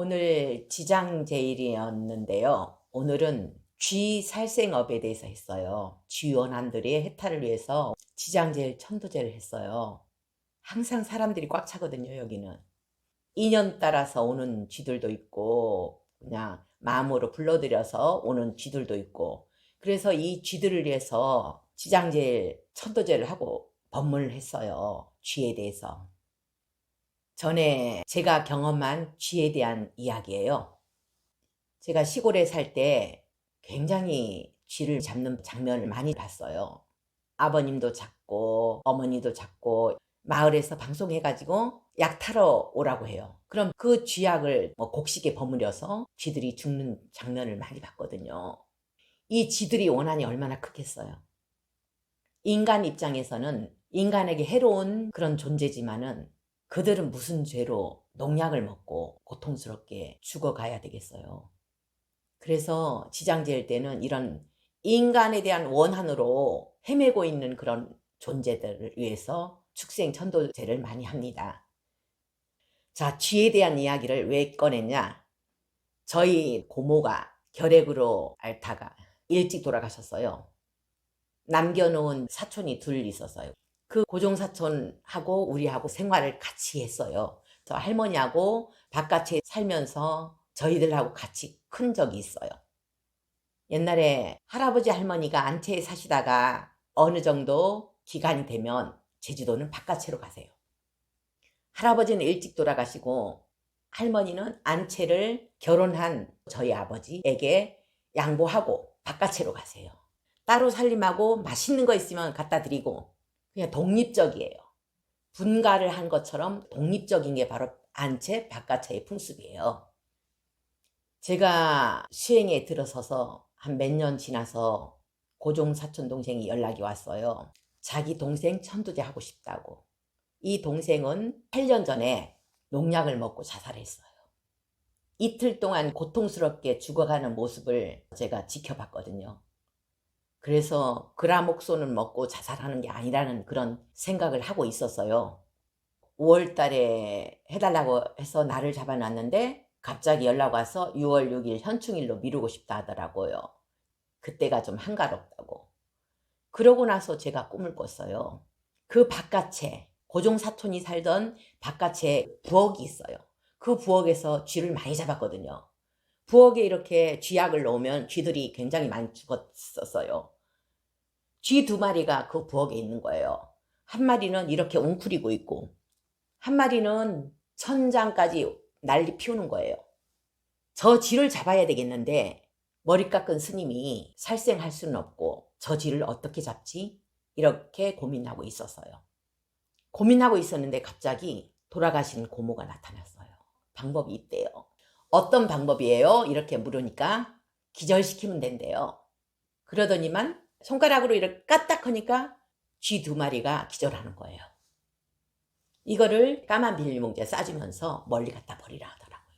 오늘 지장제일이었는데요. 오늘은 쥐 살생업에 대해서 했어요. 쥐 원한들의 해탈을 위해서 지장제일 천도제를 했어요. 항상 사람들이 꽉 차거든요, 여기는. 인연 따라서 오는 쥐들도 있고 그냥 마음으로 불러들여서 오는 쥐들도 있고, 그래서 이 쥐들을 위해서 지장제일 천도제를 하고 법문을 했어요. 쥐에 대해서. 전에 제가 경험한 쥐에 대한 이야기예요. 제가 시골에 살 때 굉장히 쥐를 잡는 장면을 많이 봤어요. 아버님도 잡고 어머니도 잡고 마을에서 방송해가지고 약 타러 오라고 해요. 그럼 그 쥐약을 곡식에 버무려서 쥐들이 죽는 장면을 많이 봤거든요. 이 쥐들이 원한이 얼마나 크겠어요. 인간 입장에서는 인간에게 해로운 그런 존재지만은 그들은 무슨 죄로 농약을 먹고 고통스럽게 죽어가야 되겠어요. 그래서 지장제일 때는 이런 인간에 대한 원한으로 헤매고 있는 그런 존재들을 위해서 축생천도제를 많이 합니다. 자, 쥐에 대한 이야기를 왜 꺼냈냐? 저희 고모가 결핵으로 앓다가 일찍 돌아가셨어요. 남겨놓은 사촌이 둘 있었어요. 그 고종사촌하고 우리하고 생활을 같이 했어요. 저 할머니하고 바깥에 살면서 저희들하고 같이 큰 적이 있어요. 옛날에 할아버지 할머니가 안채에 사시다가 어느 정도 기간이 되면 제주도는 바깥으로 가세요. 할아버지는 일찍 돌아가시고 할머니는 안채를 결혼한 저희 아버지에게 양보하고 바깥으로 가세요. 따로 살림하고 맛있는 거 있으면 갖다 드리고 그냥 독립적이에요. 분가를 한 것처럼 독립적인 게 바로 안채 바깥채의 풍습이에요. 제가 수행에 들어서서 한 몇 년 지나서 고종 사촌 동생이 연락이 왔어요. 자기 동생 천도제 하고 싶다고. 이 동생은 8년 전에 농약을 먹고 자살했어요. 이틀 동안 고통스럽게 죽어가는 모습을 제가 지켜봤거든요. 그래서 그라목손을 먹고 자살하는 게 아니라는 그런 생각을 하고 있었어요. 5월 달에 해달라고 해서 날을 잡아놨는데 갑자기 연락 와서 6월 6일 현충일로 미루고 싶다 하더라고요. 그때가 좀 한가롭다고. 그러고 나서 제가 꿈을 꿨어요. 그 바깥에 고종사촌이 살던 바깥에 부엌이 있어요. 그 부엌에서 쥐를 많이 잡았거든요. 부엌에 이렇게 쥐약을 넣으면 쥐들이 굉장히 많이 죽었었어요. 쥐 2마리가 그 부엌에 있는 거예요. 한 마리는 이렇게 웅크리고 있고 한 마리는 천장까지 난리 피우는 거예요. 저 쥐를 잡아야 되겠는데 머리 깎은 스님이 살생할 수는 없고 저 쥐를 어떻게 잡지? 이렇게 고민하고 있었어요. 고민하고 있었는데 갑자기 돌아가신 고모가 나타났어요. 방법이 있대요. 어떤 방법이에요? 이렇게 물으니까 기절시키면 된대요. 그러더니만 손가락으로 이렇게 까딱 하니까 쥐 2마리가 기절하는 거예요. 이거를 까만 비닐봉지에 싸주면서 멀리 갖다 버리라 하더라고요.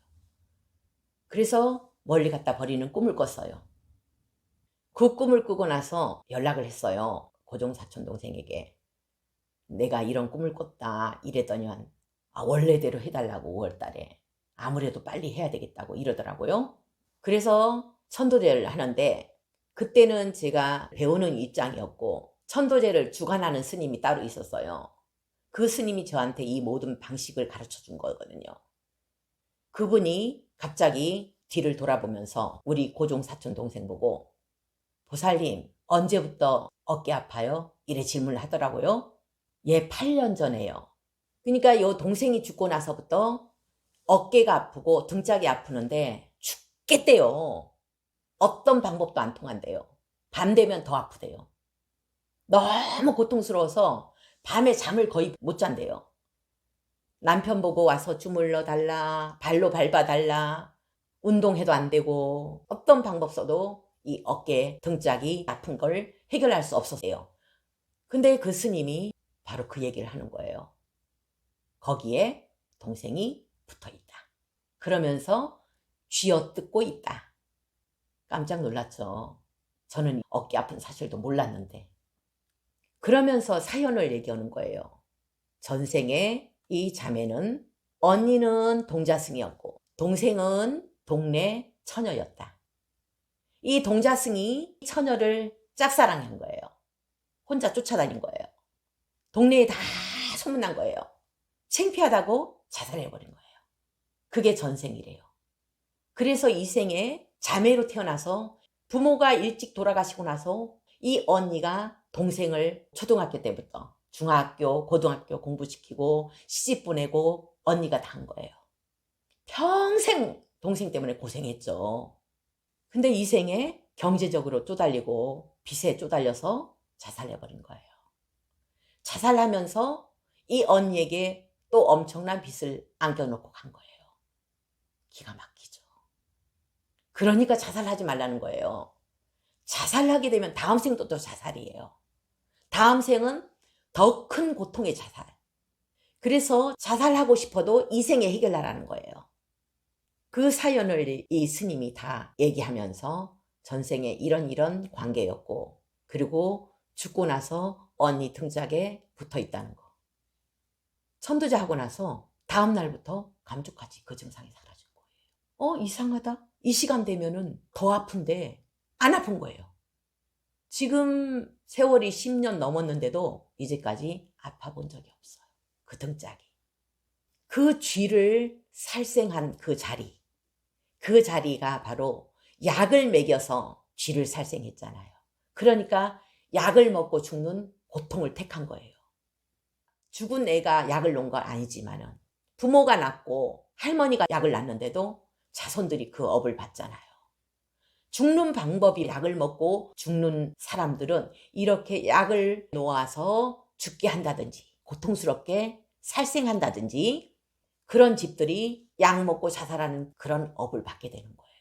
그래서 멀리 갖다 버리는 꿈을 꿨어요. 그 꿈을 꾸고 나서 연락을 했어요. 고종사촌 동생에게. 내가 이런 꿈을 꿨다 이랬더니만 원래대로 해달라고 5월 달에. 아무래도 빨리 해야 되겠다고 이러더라고요. 그래서 천도제를 하는데 그때는 제가 배우는 입장이었고 천도제를 주관하는 스님이 따로 있었어요. 그 스님이 저한테 이 모든 방식을 가르쳐 준 거거든요. 그분이 갑자기 뒤를 돌아보면서 우리 고종사촌 동생 보고 보살님 언제부터 어깨 아파요? 이래 질문을 하더라고요. 얘 8년 전에요. 그러니까 요 동생이 죽고 나서부터 어깨가 아프고 등짝이 아프는데 죽겠대요. 어떤 방법도 안 통한대요. 밤 되면 더 아프대요. 너무 고통스러워서 밤에 잠을 거의 못 잔대요. 남편 보고 와서 주물러 달라, 발로 밟아 달라, 운동해도 안 되고 어떤 방법 써도 이 어깨, 등짝이 아픈 걸 해결할 수 없었대요. 근데 그 스님이 바로 그 얘기를 하는 거예요. 거기에 동생이 붙어 있다. 그러면서 쥐어뜯고 있다. 깜짝 놀랐죠. 저는 어깨 아픈 사실도 몰랐는데. 그러면서 사연을 얘기하는 거예요. 전생에 이 자매는 언니는 동자승이었고 동생은 동네 처녀였다. 이 동자승이 처녀를 짝사랑한 거예요. 혼자 쫓아다닌 거예요. 동네에 다 소문난 거예요. 창피하다고 자살해버린 거예요. 그게 전생이래요. 그래서 이 생에 자매로 태어나서 부모가 일찍 돌아가시고 나서 이 언니가 동생을 초등학교 때부터 중학교, 고등학교 공부시키고 시집 보내고 언니가 다 한 거예요. 평생 동생 때문에 고생했죠. 근데 이 생에 경제적으로 쪼달리고 빚에 쪼달려서 자살해버린 거예요. 자살하면서 이 언니에게 또 엄청난 빚을 안겨놓고 간 거예요. 기가 막히죠. 그러니까 자살하지 말라는 거예요. 자살하게 되면 다음 생도 또 자살이에요. 다음 생은 더 큰 고통의 자살. 그래서 자살하고 싶어도 이 생에 해결하라는 거예요. 그 사연을 이 스님이 다 얘기하면서 전생에 이런 관계였고, 그리고 죽고 나서 언니 등짝에 붙어 있다는 거. 천도제 하고 나서 다음 날부터 감쪽같이 그 증상이 사라진 거예요. 이상하다. 이 시간 되면은 더 아픈데 안 아픈 거예요. 지금 세월이 10년 넘었는데도 이제까지 아파본 적이 없어요. 그 등짝이. 그 쥐를 살생한 그 자리가 바로 약을 먹여서 쥐를 살생했잖아요. 그러니까 약을 먹고 죽는 고통을 택한 거예요. 죽은 애가 약을 놓은 건 아니지만은 부모가 낳고 할머니가 약을 낳는데도 자손들이 그 업을 받잖아요. 죽는 방법이 약을 먹고 죽는 사람들은 이렇게 약을 놓아서 죽게 한다든지 고통스럽게 살생한다든지 그런 집들이 약 먹고 자살하는 그런 업을 받게 되는 거예요.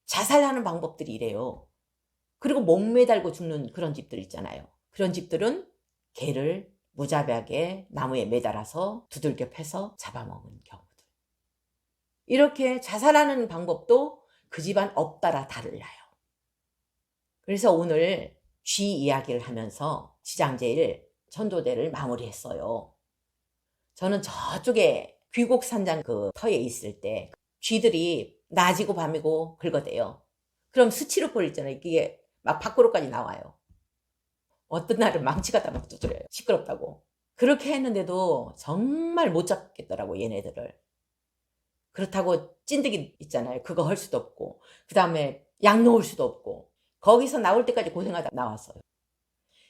자살하는 방법들이 이래요. 그리고 몸 매달고 죽는 그런 집들 있잖아요. 그런 집들은 개를 무자비하게 나무에 매달아서 두들겨 패서 잡아먹은 경우들. 이렇게 자살하는 방법도 그 집안 업 따라 달라요. 그래서 오늘 쥐 이야기를 하면서 지장제일 천도제를 마무리했어요. 저는 저쪽에 귀곡산장 그 터에 있을 때 쥐들이 낮이고 밤이고 긁어대요. 그럼 스치로폴 있잖아요. 이게 막 밖으로까지 나와요. 어떤 날은 망치 갖다 막 두드려요. 시끄럽다고. 그렇게 했는데도 정말 못 잡겠더라고, 얘네들을. 그렇다고 찐득이 있잖아요. 그거 할 수도 없고, 그 다음에 약 놓을 수도 없고, 거기서 나올 때까지 고생하다 나왔어요.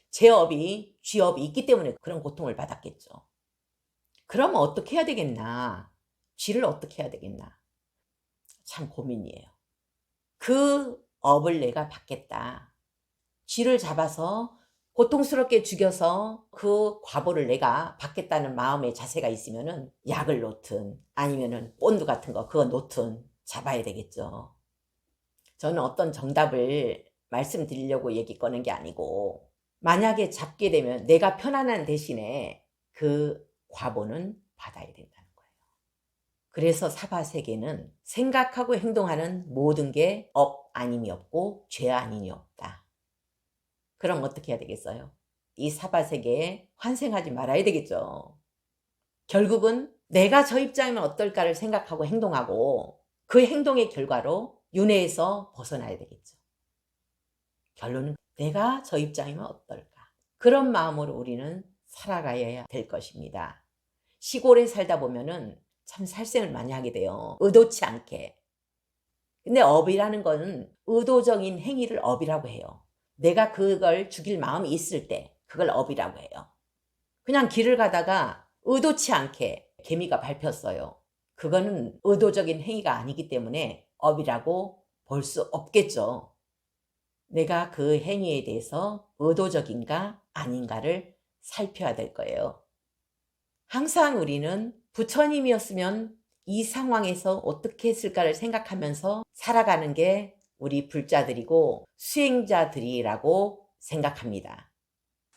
제 업이, 쥐업이 있기 때문에 그런 고통을 받았겠죠. 그러면 어떻게 해야 되겠나? 쥐를 어떻게 해야 되겠나? 참 고민이에요. 그 업을 내가 받겠다. 쥐를 잡아서 고통스럽게 죽여서 그 과보를 내가 받겠다는 마음의 자세가 있으면은 약을 놓든 아니면은 본드 같은 거 그거 놓든 잡아야 되겠죠. 저는 어떤 정답을 말씀드리려고 얘기 꺼낸 게 아니고 만약에 잡게 되면 내가 편안한 대신에 그 과보는 받아야 된다는 거예요. 그래서 사바세계는 생각하고 행동하는 모든 게 업 아님이 없고 죄 아님이 없다. 그럼 어떻게 해야 되겠어요? 이 사바세계에 환생하지 말아야 되겠죠. 결국은 내가 저 입장이면 어떨까를 생각하고 행동하고 그 행동의 결과로 윤회에서 벗어나야 되겠죠. 결론은 내가 저 입장이면 어떨까? 그런 마음으로 우리는 살아가야 될 것입니다. 시골에 살다 보면은 참 살생을 많이 하게 돼요. 의도치 않게. 근데 업이라는 건 의도적인 행위를 업이라고 해요. 내가 그걸 죽일 마음이 있을 때 그걸 업이라고 해요. 그냥 길을 가다가 의도치 않게 개미가 밟혔어요. 그거는 의도적인 행위가 아니기 때문에 업이라고 볼 수 없겠죠. 내가 그 행위에 대해서 의도적인가 아닌가를 살펴야 될 거예요. 항상 우리는 부처님이었으면 이 상황에서 어떻게 했을까를 생각하면서 살아가는 게 우리 불자들이고 수행자들이라고 생각합니다.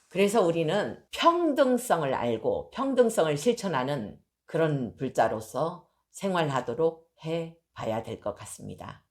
그래서 우리는 평등성을 알고 평등성을 실천하는 그런 불자로서 생활하도록 해봐야 될 것 같습니다.